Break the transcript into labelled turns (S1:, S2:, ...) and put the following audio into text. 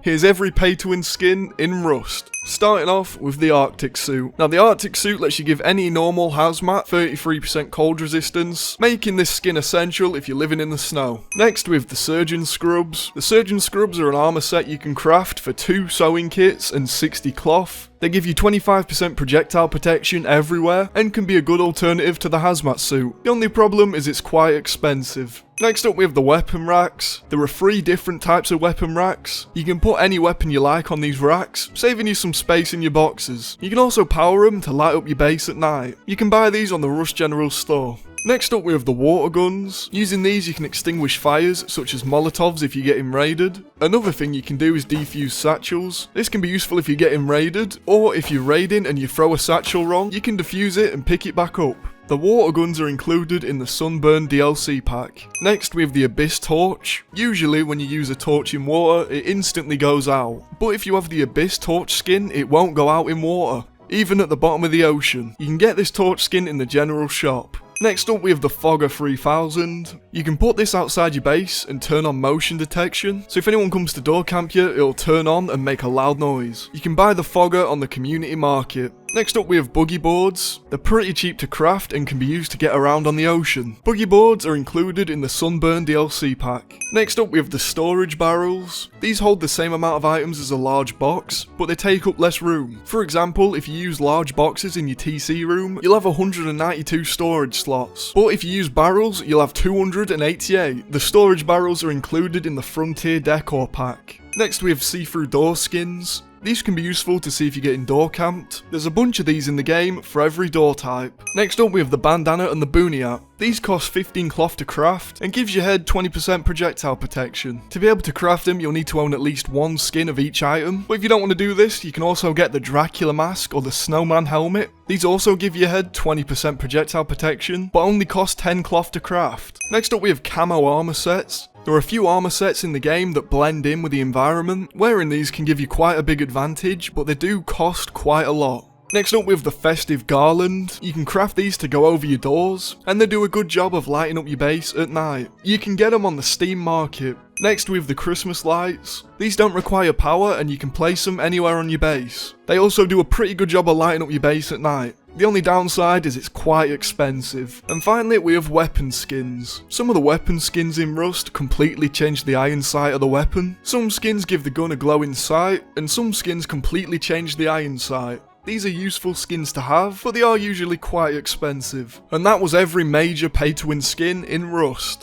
S1: here's every pay-to-win skin in Rust. Starting off with the Arctic suit. Now the Arctic suit lets you give any normal hazmat 33% cold resistance, making this skin essential if you're living in the snow. Next with the Surgeon scrubs. The Surgeon scrubs are an armor set you can craft for 2 sewing kits and 60 cloth. They give you 25% projectile protection everywhere and can be a good alternative to the hazmat suit. The only problem is it's quite expensive. Next up we have the weapon racks. There are 3 different types of weapon racks. You can put any weapon you like on these racks, saving you some space in your boxes. You can also power them to light up your base at night. You can buy these on the Rust General store. Next up we have the water guns. Using these you can extinguish fires such as Molotovs if you're getting raided. Another thing you can do is defuse satchels. This can be useful if you're getting raided, or if you're raiding and you throw a satchel wrong, you can defuse it and pick it back up. The water guns are included in the Sunburn DLC pack. Next we have the Abyss torch. Usually when you use a torch in water it instantly goes out, but if you have the Abyss torch skin it won't go out in water, even at the bottom of the ocean. You can get this torch skin in the general shop. Next up we have the Fogger 3000. You can put this outside your base and turn on motion detection, so if anyone comes to door camp you, it'll turn on and make a loud noise. You can buy the Fogger on the community market. Next up we have Boogie Boards. They're pretty cheap to craft and can be used to get around on the ocean. Boogie Boards are included in the Sunburn DLC pack. Next up we have the Storage Barrels. These hold the same amount of items as a large box, but they take up less room. For example, if you use large boxes in your TC room, you'll have 192 storage slots. But if you use barrels, you'll have 288. The storage barrels are included in the Frontier Decor pack. Next we have see-through door skins. These can be useful to see if you're getting door camped. There's a bunch of these in the game for every door type. Next up we have the bandana and the Boonie Hat. These cost 15 cloth to craft and gives your head 20% projectile protection. To be able to craft them you'll need to own at least 1 skin of each item, but if you don't want to do this you can also get the Dracula mask or the Snowman helmet. These also give your head 20% projectile protection, but only cost 10 cloth to craft. Next up we have camo armor sets. There are a few armor sets in the game that blend in with the environment. Wearing these can give you quite a big advantage, but they do cost quite a lot. Next up we have the Festive Garland. You can craft these to go over your doors, and they do a good job of lighting up your base at night. You can get them on the Steam market. Next we have the Christmas lights. These don't require power and you can place them anywhere on your base. They also do a pretty good job of lighting up your base at night. The only downside is it's quite expensive. And finally we have weapon skins. Some of the weapon skins in Rust completely change the iron sight of the weapon. Some skins give the gun a glowing sight, and some skins completely change the iron sight. These are useful skins to have, but they are usually quite expensive. And that was every major pay to win skin in Rust.